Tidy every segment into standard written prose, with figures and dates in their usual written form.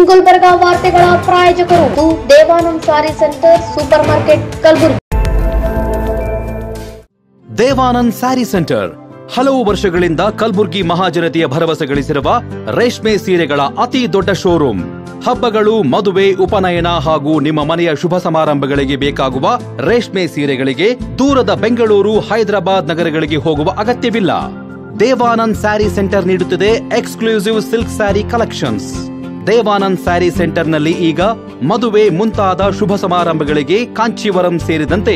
ಗುಲ್ಬರ್ಗಾ ವಾರ್ತೆಗಳ ಪ್ರಾಯೋಜಕರು Devanand sari centre super market Kalaburagi. Devanand sari centre ಹಲವು ವರ್ಷಗಳಿಂದ ಕಲಬುರಗಿ ಮಹಾಜನತೆಯ ಭರವಸೆ ಗಳಿಸಿರುವ ರೇಷ್ಮೆ ಸೀರೆಗಳ ಅತಿ ದೊಡ್ಡ ಶೋರೂಮ್. ಹಬ್ಬಗಳು, ಮದುವೆ, ಉಪನಯನ ಹಾಗೂ ನಿಮ್ಮ ಮನೆಯ ಶುಭ ಸಮಾರಂಭಗಳಿಗೆ ಬೇಕಾಗುವ ರೇಷ್ಮೆ ಸೀರೆಗಳಿಗೆ ದೂರದ ಬೆಂಗಳೂರು, ಹೈದರಾಬಾದ್ ನಗರಗಳಿಗೆ ಹೋಗುವ ಅಗತ್ಯವಿಲ್ಲ. ದೇವಾನಂದ್ ಸ್ಯಾರಿ ಸೆಂಟರ್ ನೀಡುತ್ತಿದೆ exclusive silk sari collections. Devanand sari ಸೆಂಟರ್ನಲ್ಲಿ ಈಗ ಮದುವೆ ಮುಂತಾದ ಶುಭ ಸಮಾರಂಭಗಳಿಗೆ ಕಾಂಚೀವರಂ ಸೇರಿದಂತೆ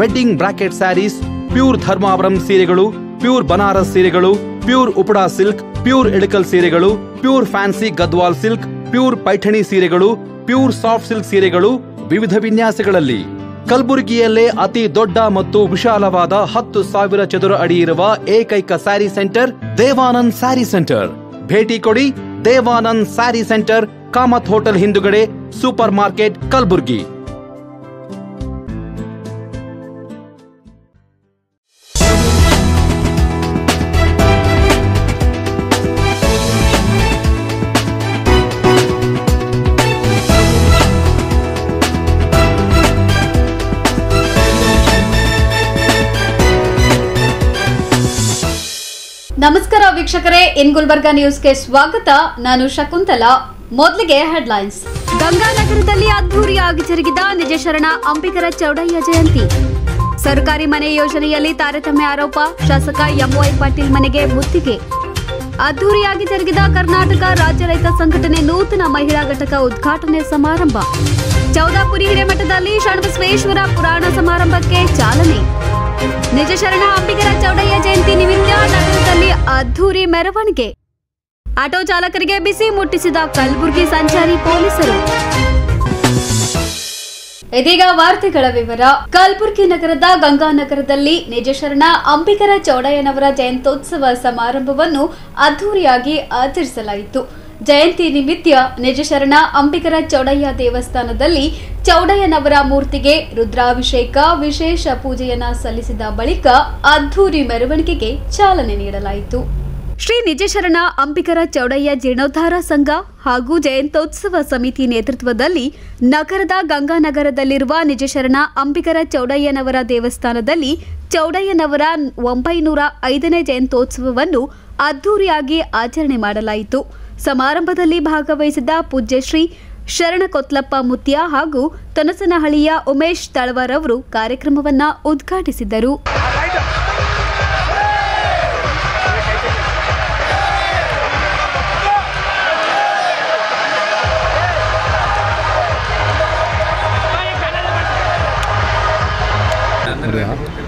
wedding bracket saris, pure Dharmavaram ಸೀರೆಗಳು, ಪ್ಯೂರ್ ಬನಾರಸ್ ಸೀರೆಗಳು, pure Uppada silk, pure Ilkal ಸೀರೆಗಳು, pure fancy Gadwal silk, pure Paithani ಸೀರೆಗಳು, ಪ್ಯೂರ್ ಸಾಫ್ಟ್ ಸಿಲ್ಕ್ ಸೀರೆಗಳು ವಿವಿಧ ವಿನ್ಯಾಸಗಳಲ್ಲಿ. ಕಲಬುರಗಿಯಲ್ಲೇ ಅತಿ ದೊಡ್ಡ ಮತ್ತು ವಿಶಾಲವಾದ 10,000 ಚದುರ ಅಡಿ ಇರುವ ಏಕೈಕ ಸ್ಯಾರಿ ಸೆಂಟರ್ ದೇವಾನಂದ್ ಸ್ಯಾರಿ ಸೆಂಟರ್. ಭೇಟಿ ಕೊಡಿ. ದೇವಾನಂದ್ ಸ್ಯಾರಿ ಸೆಂಟರ್, ಕಾಮತ್ ಹೋಟೆಲ್ ಹಿಂದುಗಡೆ, ಸೂಪರ್ ಮಾರ್ಕೆಟ್, ಕಲಬುರಗಿ. ನಮಸ್ಕಾರ ವೀಕ್ಷಕರೇ, ಇನ್ ಗುಲ್ಬರ್ಗಾ ನ್ಯೂಸ್ಗೆ ಸ್ವಾಗತ. ನಾನು ಶಕುಂತಲಾ. ಮೊದಲಿಗೆ ಹೆಡ್ಲೈನ್ಸ್. ಗಂಗಾನಗರದಲ್ಲಿ ಅದ್ದೂರಿಯಾಗಿ ಜರುಗಿದ ನಿಜಶರಣ ಅಂಬಿಗರ ಚೌಡಯ್ಯ ಜಯಂತಿ. ಸರ್ಕಾರಿ ಮನೆ ಯೋಜನೆಯಲ್ಲಿ ತಾರತಮ್ಯ ಆರೋಪ, ಶಾಸಕ ಎಂವೈ ಪಾಟೀಲ್ ಮನೆಗೆ ಮುತ್ತಿಗೆ. ಅದ್ದೂರಿಯಾಗಿ ಜರುಗಿದ ಕರ್ನಾಟಕ ರಾಜ್ಯ ರೈತ ಸಂಘಟನೆ ನೂತನ ಮಹಿಳಾ ಘಟಕ ಉದ್ಘಾಟನೆ ಸಮಾರಂಭ. ಚೌದಾಪುರಿ ಹಿರೇಮಠದಲ್ಲಿ ಶರಣಬಸವೇಶ್ವರ ಪುರಾಣ ಸಮಾರಂಭಕ್ಕೆ ಚಾಲನೆ. ನಿಜಶರಣ ಅಂಬಿಗರ ಚೌಡಯ್ಯ ಜಯಂತಿ ನಿಮಿತ್ತ ನಗರದಲ್ಲಿ ಅದ್ದೂರಿ ಮೆರವಣಿಗೆ. ಆಟೋ ಚಾಲಕರಿಗೆ ಬಿಸಿ ಮುಟ್ಟಿಸಿದ ಕಲಬುರಗಿ ಸಂಚಾರಿ ಪೊಲೀಸರು. ಇದೀಗ ವಾರ್ತೆಗಳ ವಿವರ. ಕಲಬುರಗಿ ನಗರದ ಗಂಗಾನಗರದಲ್ಲಿ ನಿಜಶರಣ ಅಂಬಿಗರ ಚೌಡಯ್ಯನವರ ಜಯಂತ್ಯೋತ್ಸವ ಸಮಾರಂಭವನ್ನು ಅದ್ದೂರಿಯಾಗಿ ಆಚರಿಸಲಾಯಿತು. ಜಯಂತಿ ನಿಮಿತ್ತ ನಿಜಶರಣ ಅಂಬಿಗರ ಚೌಡಯ್ಯ ದೇವಸ್ಥಾನದಲ್ಲಿ ಚೌಡಯ್ಯನವರ ಮೂರ್ತಿಗೆ ರುದ್ರಾಭಿಷೇಕ, ವಿಶೇಷ ಪೂಜೆಯನ್ನ ಸಲ್ಲಿಸಿದ ಬಳಿಕ ಅದ್ದೂರಿ ಮೆರವಣಿಗೆಗೆ ಚಾಲನೆ ನೀಡಲಾಯಿತು. ಶ್ರೀ ನಿಜಶರಣ ಅಂಬಿಗರ ಚೌಡಯ್ಯ ಜೀರ್ಣೋದ್ಧಾರ ಸಂಘ ಹಾಗೂ ಜಯಂತ್ಯೋತ್ಸವ ಸಮಿತಿ ನೇತೃತ್ವದಲ್ಲಿ ನಗರದ ಗಂಗಾನಗರದಲ್ಲಿರುವ ನಿಜಶರಣ ಅಂಬಿಗರ ಚೌಡಯ್ಯನವರ ದೇವಸ್ಥಾನದಲ್ಲಿ ಚೌಡಯ್ಯನವರ 905ನೇ ಜಯಂತ್ಯೋತ್ಸವವನ್ನು ಅದ್ದೂರಿಯಾಗಿ ಆಚರಣೆ ಮಾಡಲಾಯಿತು. ಸಮಾರಂಭದಲ್ಲಿ ಭಾಗವಹಿಸಿದ ಪೂಜ್ಯ ಶ್ರೀ ಶರಣ ಕೊತ್ಲಪ್ಪ ಮುತ್ಯ ಹಾಗೂ ತೊನಸನಹಳ್ಳಿಯ ಉಮೇಶ್ ತಳವಾರ್ ಅವರು ಕಾರ್ಯಕ್ರಮವನ್ನು ಉದ್ಘಾಟಿಸಿದರು.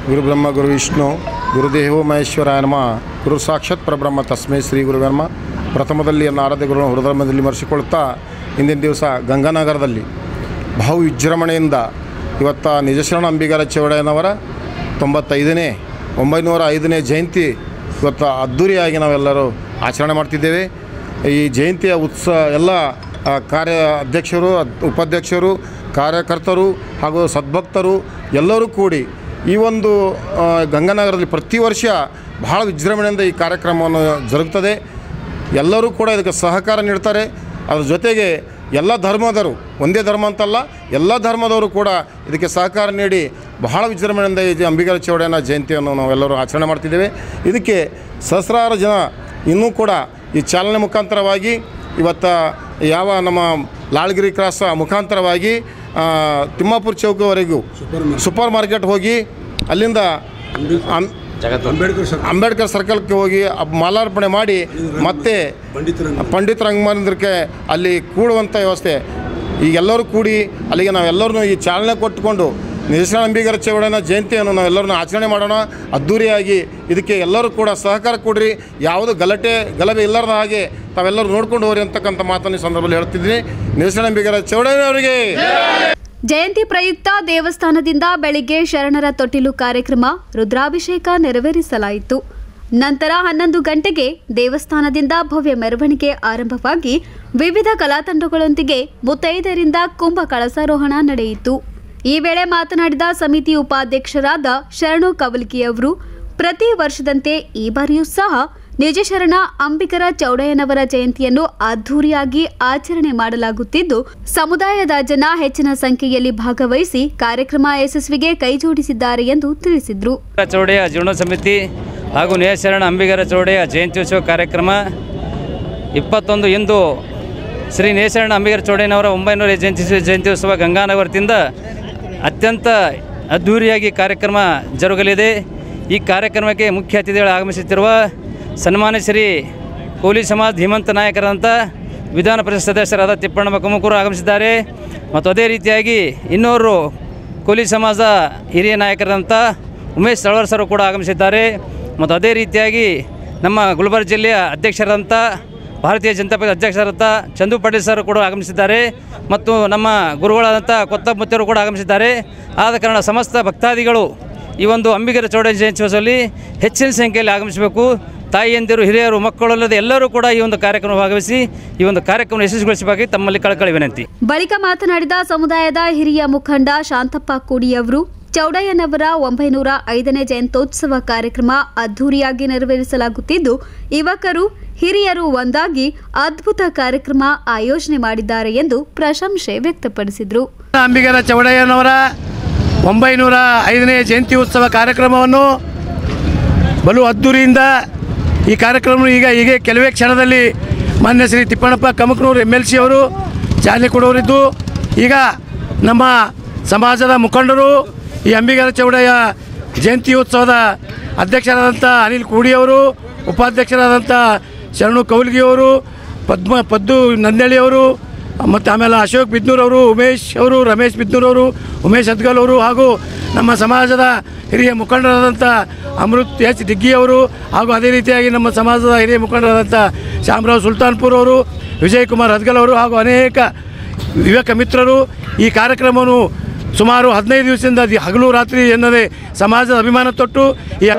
ಗುರು ಬ್ರಹ್ಮ ಗುರು ವಿಷ್ಣು ಗುರುದೇವೋ ಮಹೇಶ್ವರಾಯ ನಮಃ. ಗುರು ಸಾಕ್ಷಾತ್ ಪರಬ್ರಹ್ಮ ತಸ್ಮೈ ಶ್ರೀ ಗುರುವೇ ನಮಃ. ಪ್ರಥಮದಲ್ಲಿ ಆರಾಧ್ಯ ಗುರುಗಳನ್ನು ಹೃದಯದಲ್ಲಿ ಮರೆಸಿಕೊಳ್ತಾ ಇಂದಿನ ದಿವಸ ಗಂಗಾನಗರದಲ್ಲಿ ಬಹು ವಿಜೃಂಭಣೆಯಿಂದ ಇವತ್ತು ನಿಜಶರಣ ಅಂಬಿಗರ ಚೌಡಯ್ಯನವರ 905ನೇ ಜಯಂತಿ ಇವತ್ತು ಅದ್ದೂರಿಯಾಗಿ ನಾವೆಲ್ಲರೂ ಆಚರಣೆ ಮಾಡ್ತಿದ್ದೇವೆ. ಈ ಜಯಂತಿಯ ಎಲ್ಲ ಕಾರ್ಯ ಅಧ್ಯಕ್ಷರು, ಉಪಾಧ್ಯಕ್ಷರು, ಕಾರ್ಯಕರ್ತರು ಹಾಗೂ ಸದ್ಭಕ್ತರು ಎಲ್ಲರೂ ಕೂಡಿ ಈ ಒಂದು ಗಂಗಾನಗರದಲ್ಲಿ ಪ್ರತಿ ವರ್ಷ ಬಹಳ ವಿಜೃಂಭಣೆಯಿಂದ ಈ ಕಾರ್ಯಕ್ರಮವನ್ನು ಜರುಗುತ್ತದೆ. ಎಲ್ಲರೂ ಕೂಡ ಇದಕ್ಕೆ ಸಹಕಾರ ನೀಡ್ತಾರೆ. ಅದ್ರ ಜೊತೆಗೆ ಎಲ್ಲ ಧರ್ಮದವರು, ಒಂದೇ ಧರ್ಮ ಅಂತಲ್ಲ, ಎಲ್ಲ ಧರ್ಮದವರು ಕೂಡ ಇದಕ್ಕೆ ಸಹಕಾರ ನೀಡಿ ಬಹಳ ವಿಜೃಂಭಣೆಯಿಂದ ಈ ಅಂಬಿಗರ ಚೌಡಯ್ಯನ ಜಯಂತಿಯನ್ನು ನಾವೆಲ್ಲರೂ ಆಚರಣೆ ಮಾಡ್ತಿದ್ದೇವೆ. ಇದಕ್ಕೆ ಸಹಸ್ರಾರು ಜನ ಇನ್ನೂ ಕೂಡ ಈ ಚಾಲನೆ ಮುಖಾಂತರವಾಗಿ ಇವತ್ತು ಯಾವ ನಮ್ಮ ಲಾಳ್ಗಿರಿ ಕ್ರಾಸ್ ಮುಖಾಂತರವಾಗಿ ತಿಮ್ಮಾಪುರ ಚೌಕವರೆಗೂ ಸೂಪರ್ ಮಾರ್ಕೆಟ್ ಹೋಗಿ ಅಲ್ಲಿಂದ ಅಂಬೇಡ್ಕರ್ ಸರ್ಕಲ್ಗೆ ಹೋಗಿ ಮಾಲಾರ್ಪಣೆ ಮಾಡಿ ಮತ್ತೆ ಪಂಡಿತ ರಂಗಮಂದಿರಕ್ಕೆ ಅಲ್ಲಿ ಕೂಡುವಂಥ ವ್ಯವಸ್ಥೆ. ಈಗೆಲ್ಲರೂ ಕೂಡಿ ಅಲ್ಲಿಗೆ ನಾವೆಲ್ಲರೂ ಈ ಚಾಲನೆ ಕೊಟ್ಟುಕೊಂಡು ನಿಜಶರಣ ಅಂಬಿಗರ ಚೌಡಯ್ಯನ ಜಯಂತಿಯನ್ನು ನಾವೆಲ್ಲರೂ ಆಚರಣೆ ಮಾಡೋಣ ಅದ್ದೂರಿಯಾಗಿ. ಇದಕ್ಕೆ ಎಲ್ಲರೂ ಕೂಡ ಸಹಕಾರ ಕೊಡ್ರಿ. ಯಾವುದು ಗಲಭೆ ಇಲ್ಲದ ಹಾಗೆ ತಾವೆಲ್ಲರೂ ನೋಡ್ಕೊಂಡು ಹೋಗ್ರಿ ಅಂತಕ್ಕಂಥ ಮಾತನ್ನು ಈ ಸಂದರ್ಭದಲ್ಲಿ ಹೇಳ್ತಿದ್ದೀನಿ. ನಿಜಶರಣ ಅಂಬಿಗರ ಚೌಡಯ್ಯನವರಿಗೆ ಜಯಂತಿ ಪ್ರಯುಕ್ತ ದೇವಸ್ಥಾನದಿಂದ ಬೆಳಿಗ್ಗೆ ಶರಣರ ತೊಟ್ಟಿಲು ಕಾರ್ಯಕ್ರಮ, ರುದ್ರಾಭಿಷೇಕ ನೆರವೇರಿಸಲಾಯಿತು. ನಂತರ 11 ಗಂಟೆಗೆ ದೇವಸ್ಥಾನದಿಂದ ಭವ್ಯ ಮೆರವಣಿಗೆ ಆರಂಭವಾಗಿ ವಿವಿಧ ಕಲಾತಂಡಗಳೊಂದಿಗೆ ಮುತ್ತೈದೆಯರಿಂದ ಕುಂಭ ಕಳಸಾರೋಹಣ ನಡೆಯಿತು. ಈ ವೇಳೆ ಮಾತನಾಡಿದ ಸಮಿತಿ ಉಪಾಧ್ಯಕ್ಷರಾದ ಶರಣು ಕವಲ್ಗಿಯವರು ಪ್ರತಿ ವರ್ಷದಂತೆ ಈ ಬಾರಿಯೂ ಸಹ ನಿಜಶರಣ ಅಂಬಿಕರ ಚೌಡಯ್ಯನವರ ಜಯಂತಿಯನ್ನು ಅದ್ದೂರಿಯಾಗಿ ಆಚರಣೆ ಮಾಡಲಾಗುತ್ತಿದ್ದು, ಸಮುದಾಯದ ಜನ ಹೆಚ್ಚಿನ ಸಂಖ್ಯೆಯಲ್ಲಿ ಭಾಗವಹಿಸಿ ಕಾರ್ಯಕ್ರಮ ಯಶಸ್ವಿಗೆ ಕೈಜೋಡಿಸಿದ್ದಾರೆ ಎಂದು ತಿಳಿಸಿದರು. ಚೌಡಯ್ಯ ಜೀರ್ಣೋತ್ಸವ ಸಮಿತಿ ಹಾಗೂ ನಿಜಶರಣ ಅಂಬಿಗರ ಚೌಡಯ್ಯ ಜಯಂತ್ಯುತ್ಸವ ಕಾರ್ಯಕ್ರಮ 21 ಇಂದು ಶ್ರೀ ನಿಜಶರಣ ಅಂಬಿಗರ ಚೌಡಯ್ಯನವರ 900ನೇ ಜಯಂತ್ಯುತ್ಸವ ಗಂಗಾನಗರದಿಂದ ಅತ್ಯಂತ ಅದ್ಧೂರಿಯಾಗಿ ಕಾರ್ಯಕ್ರಮ ಜರುಗಲಿದೆ. ಈ ಕಾರ್ಯಕ್ರಮಕ್ಕೆ ಮುಖ್ಯ ಅತಿಥಿಗಳು ಆಗಮಿಸುತ್ತಿರುವ ಸನ್ಮಾನ್ಯ ಶ್ರೀ ಕೋಲಿ ಸಮಾಜ ಧೀಮಂತ ನಾಯಕರಾದಂಥ ವಿಧಾನ ಪರಿಷತ್ ಸದಸ್ಯರಾದ ತಿಪ್ಪಣ್ಣ ಕುಮಕೂರು ಆಗಮಿಸಿದ್ದಾರೆ. ಮತ್ತು ಅದೇ ರೀತಿಯಾಗಿ ಇನ್ನೋರು ಕೋಲಿ ಸಮಾಜದ ಹಿರಿಯ ನಾಯಕರಾದಂಥ ಉಮೇಶ್ ಸಳವರ್ ಸರ್ ಕೂಡ ಆಗಮಿಸಿದ್ದಾರೆ. ಮತ್ತು ಅದೇ ರೀತಿಯಾಗಿ ನಮ್ಮ ಗುಲ್ಬರ್ಗ ಜಿಲ್ಲೆಯ ಅಧ್ಯಕ್ಷರಾದಂಥ ಭಾರತೀಯ ಜನತಾ ಪಕ್ಷದ ಅಧ್ಯಕ್ಷರಾದಂಥ ಚಂದು ಪಾಟೀಲ್ ಸರ್ ಕೂಡ ಆಗಮಿಸಿದ್ದಾರೆ. ಮತ್ತು ನಮ್ಮ ಗುರುಗಳಾದಂಥ ಕೊತ್ತಮುತ್ತಿಯವರು ಕೂಡ ಆಗಮಿಸಿದ್ದಾರೆ. ಆದ ಕಾರಣ ಸಮಸ್ತ ಭಕ್ತಾದಿಗಳು ಈ ಒಂದು ಅಂಬಿಗರ ಚೌಡಯ್ಯ ಜಯಂತ್ಯೋತ್ಸವದಲ್ಲಿ ಹೆಚ್ಚಿನ ಸಂಖ್ಯೆಯಲ್ಲಿ ಆಗಮಿಸಬೇಕು. ತಾಯಿಯಂದಿರು, ಹಿರಿಯರು, ಮಕ್ಕಳಲ್ಲದೆ ಎಲ್ಲರೂ ಕೂಡ ಈ ಒಂದು ಕಾರ್ಯಕ್ರಮ ಭಾಗವಹಿಸಿ ಈ ಒಂದು ಕಾರ್ಯಕ್ರಮ ಯಶಸ್ವಿಗೊಳಿಸಬೇಕಾಗಿ ತಮ್ಮಲ್ಲಿ ಕಳಕಳಿ ವಿನಂತಿ. ಬಳಿಕ ಮಾತನಾಡಿದ ಸಮುದಾಯದ ಹಿರಿಯ ಮುಖಂಡ ಶಾಂತಪ್ಪ ಕೂಡಿಯವರು, ಚೌಡಯ್ಯನವರ 905ನೇ ಜಯಂತ್ಯೋತ್ಸವ ಕಾರ್ಯಕ್ರಮ ಅದ್ದೂರಿಯಾಗಿ ನೆರವೇರಿಸಲಾಗುತ್ತಿದ್ದು, ಯುವಕರು ಹಿರಿಯರು ಒಂದಾಗಿ ಅದ್ಭುತ ಕಾರ್ಯಕ್ರಮ ಆಯೋಜನೆ ಮಾಡಿದ್ದಾರೆ ಎಂದು ಪ್ರಶಂಸೆ ವ್ಯಕ್ತಪಡಿಸಿದರು. ಅಂಬಿಗರ ಚೌಡಯ್ಯನವರ 905ನೇ ಜಯಂತಿ ಉತ್ಸವ ಕಾರ್ಯಕ್ರಮವನ್ನು ಬಲು ಅದ್ದೂರಿಯಿಂದ ಈ ಕಾರ್ಯಕ್ರಮ ಹೀಗೆ ಕೆಲವೇ ಕ್ಷಣದಲ್ಲಿ ಮಾನ್ಯ ಶ್ರೀ ತಿಪ್ಪಣ್ಣಪ್ಪ ಕಮಕನೂರು MLC ಅವರು ಚಾಲನೆ ಕೊಡೋರಿದ್ದು, ಈಗ ನಮ್ಮ ಸಮಾಜದ ಮುಖಂಡರು ಈ ಅಂಬಿಗರ ಚೌಡಯ್ಯ ಜಯಂತಿ ಉತ್ಸವದ ಅಧ್ಯಕ್ಷರಾದಂಥ ಅನಿಲ್ ಕೂಡಿಯವರು, ಉಪಾಧ್ಯಕ್ಷರಾದಂಥ ಶರಣು ಕೌಲ್ಗಿಯವರು, ಪದ್ದು ನಂದಳ್ಳಿಯವರು, ಮತ್ತು ಆಮೇಲೆ ಅಶೋಕ್ ಬಿದ್ನೂರವರು, ಉಮೇಶ್ ಅವರು, ರಮೇಶ್ ಬಿದ್ನೂರವರು, ಉಮೇಶ್ ಅದ್ಗಲ್ ಅವರು, ಹಾಗೂ ನಮ್ಮ ಸಮಾಜದ ಹಿರಿಯ ಮುಖಂಡರಾದಂಥ ಅಮೃತ್ H ದಿಗ್ಗಿಯವರು, ಹಾಗೂ ಅದೇ ರೀತಿಯಾಗಿ ನಮ್ಮ ಸಮಾಜದ ಹಿರಿಯ ಮುಖಂಡರಾದಂಥ ಶ್ಯಾಮರಾವ್ ಸುಲ್ತಾನ್ಪುರ್ ಅವರು, ವಿಜಯ್ ಕುಮಾರ್ ಅದ್ಗಲ್ ಅವರು, ಹಾಗೂ ಅನೇಕ ಯುವಕ ಮಿತ್ರರು ಈ ಕಾರ್ಯಕ್ರಮವನ್ನು ಸುಮಾರು 15 ದಿವಸದಿಂದ ಹಗಲು ರಾತ್ರಿ ಎನ್ನದೇ ಸಮಾಜದ ಅಭಿಮಾನ ತೊಟ್ಟು ಈ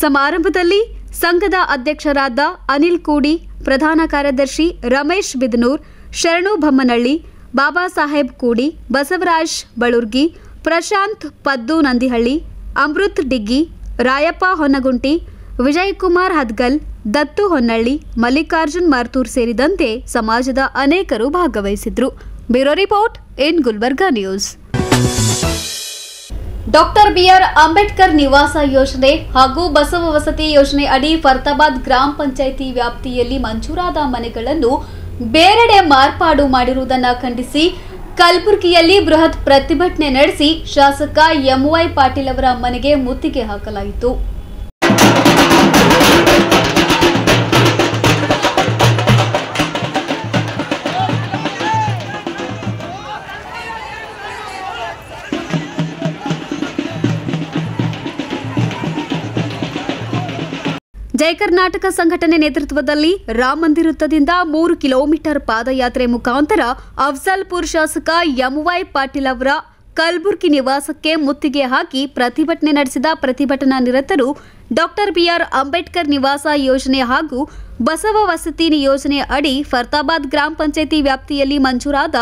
ಸಮಾರಂಭದಲ್ಲಿ ಸಂಘದ ಅಧ್ಯಕ್ಷರಾದ ಅನಿಲ್ ಕೂಡಿ, ಪ್ರಧಾನ ಕಾರ್ಯದರ್ಶಿ ರಮೇಶ್ ಬಿದನೂರ್, ಶರಣು ಬಮ್ಮನಹಳ್ಳಿ, ಬಾಬಾ ಸಾಹೇಬ್ ಕೂಡಿ, ಬಸವರಾಜ್ ಬಳುರ್ಗಿ, ಪ್ರಶಾಂತ್ ಪದ್ದು ನಂದಿಹಳ್ಳಿ, ಅಮೃತ್ ಡಿಗ್ಗಿ, ರಾಯಪ್ಪ ಹೊನ್ನಗುಂಟಿ, ವಿಜಯಕುಮಾರ್ ಹದ್ಗಲ್, ದತ್ತು ಹೊನ್ನಳ್ಳಿ, ಮಲ್ಲಿಕಾರ್ಜುನ್ ಮಾರ್ತೂರ್ ಸೇರಿದಂತೆ ಸಮಾಜದ ಅನೇಕರು ಭಾಗವಹಿಸಿದ್ರು. Bureau report in Gulbarga news. Doctor BR Ambedkar ನಿವಾಸ ಯೋಜನೆ ಹಾಗೂ ಬಸವ ವಸತಿ ಯೋಜನೆ ಅಡಿ ಫರ್ತಾಬಾದ್ ಗ್ರಾಮ ಪಂಚಾಯಿತಿ ವ್ಯಾಪ್ತಿಯಲ್ಲಿ ಮಂಜೂರಾದ ಮನೆಗಳನ್ನು ಬೇರೆಡೆ ಮಾರ್ಪಾಡು ಮಾಡಿರುವುದನ್ನು ಖಂಡಿಸಿ ಕಲಬುರಗಿಯಲ್ಲಿ ಬೃಹತ್ ಪ್ರತಿಭಟನೆ ನಡೆಸಿ ಶಾಸಕ MY ಪಾಟೀಲ್ ಅವರ ಮನೆಗೆ ಮುತ್ತಿಗೆ ಹಾಕಲಾಯಿತು. ಜಯ ಕರ್ನಾಟಕ ಸಂಘಟನೆ ನೇತೃತ್ವದಲ್ಲಿ ರಾಮ ಮಂದಿರ ವೃತ್ತದಿಂದ 3 ಕಿಲೋಮೀಟರ್ ಪಾದಯಾತ್ರೆ ಮುಖಾಂತರ ಅಫ್ಜಲ್ಪುರ್ ಶಾಸಕ ಎಂವೈ ಪಾಟೀಲ್ ಅವರ ಕಲಬುರ್ಗಿ ನಿವಾಸಕ್ಕೆ ಮುತ್ತಿಗೆ ಹಾಕಿ ಪ್ರತಿಭಟನೆ ನಡೆಸಿದ ಪ್ರತಿಭಟನಾ ನಿರತರು ಡಾಕ್ಟರ್ ಬಿಆರ್ ಅಂಬೇಡ್ಕರ್ ನಿವಾಸ ಯೋಜನೆ ಹಾಗೂ ಬಸವ ವಸತಿ ಯೋಜನೆ ಅಡಿ ಫರ್ತಾಬಾದ್ ಗ್ರಾಮ ಪಂಚಾಯಿತಿ ವ್ಯಾಪ್ತಿಯಲ್ಲಿ ಮಂಜೂರಾದ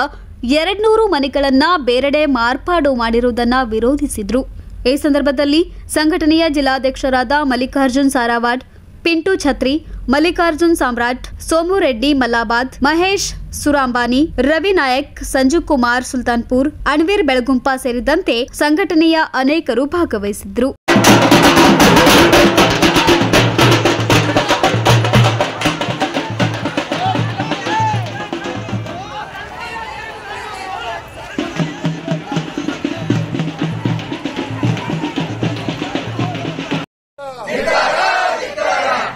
200 ಮನೆಗಳನ್ನ ಬೇರೆಡೆ ಮಾರ್ಪಾಡು ಮಾಡಿರುವುದನ್ನು ವಿರೋಧಿಸಿದರು. ಈ ಸಂದರ್ಭದಲ್ಲಿ ಸಂಘಟನೆಯ ಜಿಲ್ಲಾಧ್ಯಕ್ಷರಾದ ಮಲ್ಲಿಕಾರ್ಜುನ್ ಸಾರಾವಾಡ್, ಪಿಂಟು ಛತ್ರಿ, ಮಲ್ಲಿಕಾರ್ಜುನ್ ಸಾಮ್ರಾಟ್, ಸೋಮು ರೆಡ್ಡಿ ಮಲ್ಲಾಬಾದ್, ಮಹೇಶ್ ಸುರಾಂಬಾನಿ, ರವಿ ನಾಯಕ್, ಸಂಜು ಕುಮಾರ್ ಸುಲ್ತಾನ್ಪುರ್, ಅಣ್ವೀರ್ ಬೆಳಗುಂಪ ಸೇರಿದಂತೆ ಸಂಘಟನೆಯ ಅನೇಕರು ಭಾಗವಹಿಸಿದ್ರು.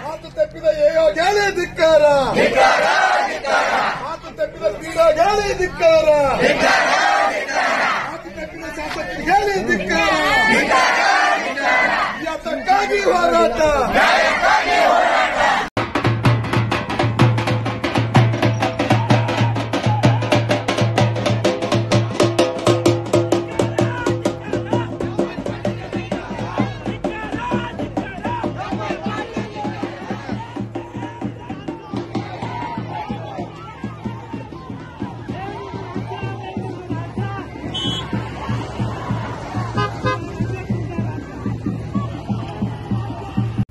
ಮಾತು ತಪ್ಪಿದ ಕ್ರೀಡಾಗಾಳಿ ಧಿಕ್ಕಾರ, ಮಾತು ತಪ್ಪಿದ ಶಾಸಕರಿಗೆ ಧಿಕ್ಕಾರ, ಯಾತಕ್ಕಾಗಿ ಹೋರಾಟ.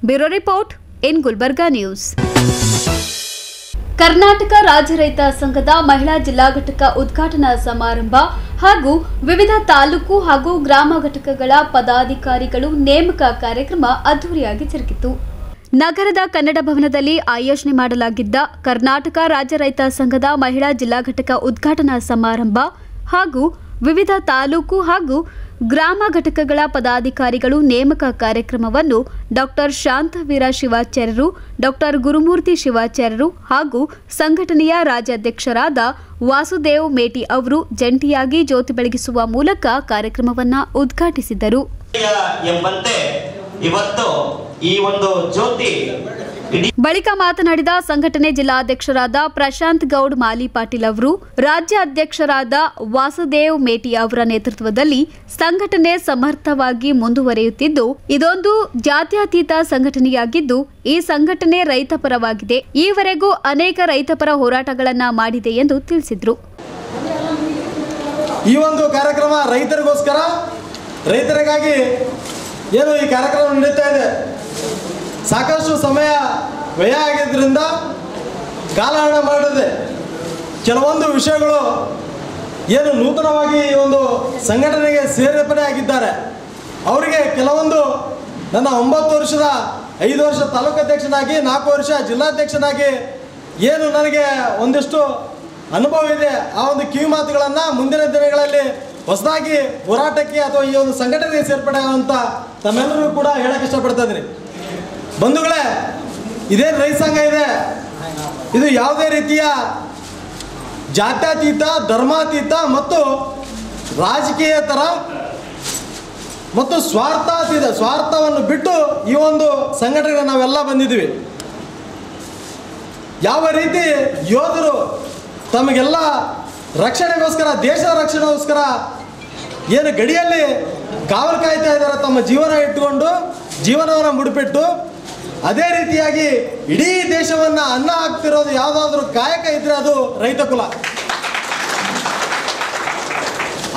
Bureau report in Gulbarga news. Karnataka ರಾಜ್ಯ ರೈತ ಸಂಘದ ಮಹಿಳಾ ಜಿಲ್ಲಾ ಘಟಕ ಉದ್ಘಾಟನಾ ಸಮಾರಂಭ ಹಾಗೂ ವಿವಿಧ ತಾಲೂಕು ಹಾಗೂ ಗ್ರಾಮ ಘಟಕಗಳ ಪದಾಧಿಕಾರಿಗಳು ನೇಮಕ ಕಾರ್ಯಕ್ರಮ ಅದ್ದೂರಿಯಾಗಿ ಜರುಗಿತು. ನಗರದ ಕನ್ನಡ ಭವನದಲ್ಲಿ ಆಯೋಜನೆ ಮಾಡಲಾಗಿದ್ದ ಕರ್ನಾಟಕ ರಾಜ್ಯ ರೈತ ಸಂಘದ ಮಹಿಳಾ ಜಿಲ್ಲಾ ಘಟಕ ಉದ್ಘಾಟನಾ ಸಮಾರಂಭ ಹಾಗೂ ವಿವಿಧ ತಾಲೂಕು ಹಾಗೂ ಗ್ರಾಮ ಘಟಕಗಳ ಪದಾಧಿಕಾರಿಗಳು ನೇಮಕ ಕಾರ್ಯಕ್ರಮವನ್ನು ಡಾಕ್ಟರ್ ಶಾಂತವೀರ ಶಿವಾಚಾರ್ಯರು, ಡಾಕ್ಟರ್ ಗುರುಮೂರ್ತಿ ಶಿವಾಚಾರ್ಯರು ಹಾಗೂ ಸಂಘಟನೆಯ ರಾಜ್ಯಾಧ್ಯಕ್ಷರಾದ ವಾಸುದೇವ್ ಮೇಟಿ ಅವರು ಜಂಟಿಯಾಗಿ ಜ್ಯೋತಿ ಬೆಳಗಿಸುವ ಮೂಲಕ ಕಾರ್ಯಕ್ರಮವನ್ನು ಉದ್ಘಾಟಿಸಿದರು. ಬಳಿಕ ಮಾತನಾಡಿದ ಸಂಘಟನೆ ಜಿಲ್ಲಾಧ್ಯಕ್ಷರಾದ ಪ್ರಶಾಂತ್ ಗೌಡ್ ಮಾಲಿ ಪಾಟೀಲ್ ಅವರು, ರಾಜ್ಯ ಅಧ್ಯಕ್ಷರಾದ ವಾಸುದೇವ್ ಮೇಟಿ ಅವರ ನೇತೃತ್ವದಲ್ಲಿ ಸಂಘಟನೆ ಸಮರ್ಥವಾಗಿ ಮುಂದುವರಿಯುತ್ತಿದ್ದು, ಇದೊಂದು ಜಾತ್ಯತೀತ ಸಂಘಟನೆಯಾಗಿದ್ದು ಈ ಸಂಘಟನೆ ರೈತ ಪರವಾಗಿದೆ. ಈವರೆಗೂ ಅನೇಕ ರೈತಪರ ಹೋರಾಟಗಳನ್ನು ಮಾಡಿದೆ ಎಂದು ತಿಳಿಸಿದರು. ಈ ಒಂದು ಕಾರ್ಯಕ್ರಮ ರೈತರಿಗೋಸ್ಕರ, ರೈತರಿಗಾಗಿ ಏನು ಈ ಕಾರ್ಯಕ್ರಮ ನಡೀತಾ ಇದೆ. ಸಾಕಷ್ಟು ಸಮಯ ವ್ಯಯ ಆಗಿದ್ದರಿಂದ ಕಾಲಹರಣ ಮಾಡಿದೆ. ಕೆಲವೊಂದು ವಿಷಯಗಳು ಏನು ನೂತನವಾಗಿ ಈ ಒಂದು ಸಂಘಟನೆಗೆ ಸೇರ್ಪಡೆ ಆಗಿದ್ದಾರೆ ಅವರಿಗೆ ಕೆಲವೊಂದು ನನ್ನ 9 ವರ್ಷದ 5 ವರ್ಷ ತಾಲೂಕು ಅಧ್ಯಕ್ಷನಾಗಿ 4 ವರ್ಷ ಜಿಲ್ಲಾಧ್ಯಕ್ಷನಾಗಿ ಏನು ನನಗೆ ಒಂದಿಷ್ಟು ಅನುಭವ ಇದೆ, ಆ ಒಂದು ಕಿವಿ ಮಾತುಗಳನ್ನು ಮುಂದಿನ ದಿನಗಳಲ್ಲಿ ಹೊಸದಾಗಿ ಹೋರಾಟಕ್ಕೆ ಅಥವಾ ಈ ಒಂದು ಸಂಘಟನೆಗೆ ಸೇರ್ಪಡೆ ಆಗುವಂಥ ತಮ್ಮೆಲ್ಲರೂ ಕೂಡ ಹೇಳಕ್ಕೆ ಇಷ್ಟಪಡ್ತಾ ಇದ್ದೀನಿ. ಬಂಧುಗಳೇ, ಇದೇನು ರೈತ ಸಂಘ ಇದೆ, ಇದು ಯಾವುದೇ ರೀತಿಯ ಜಾತ್ಯತೀತ, ಧರ್ಮಾತೀತ ಮತ್ತು ರಾಜಕೀಯೇತರ ಮತ್ತು ಸ್ವಾರ್ಥವನ್ನು ಬಿಟ್ಟು ಈ ಒಂದು ಸಂಘಟನೆಗೆ ನಾವೆಲ್ಲ ಬಂದಿದ್ದೀವಿ. ಯಾವ ರೀತಿ ಯೋಧರು ತಮಗೆಲ್ಲ ರಕ್ಷಣೆಗೋಸ್ಕರ, ದೇಶದ ರಕ್ಷಣೆಗೋಸ್ಕರ ಏನು ಗಡಿಯಲ್ಲಿ ಕಾವಲು ಕಾಯ್ತಾ ಇದ್ದಾರೆ, ತಮ್ಮ ಜೀವನ ಇಟ್ಟುಕೊಂಡು ಜೀವನವನ್ನು ಮುಡಿಪಿಟ್ಟು, ಅದೇ ರೀತಿಯಾಗಿ ಇಡೀ ದೇಶವನ್ನು ಅನ್ನ ಹಾಕ್ತಿರೋದು ಯಾವುದಾದ್ರೂ ಕಾಯಕ ಇದ್ದರೆ ಅದು ರೈತ ಕುಲ.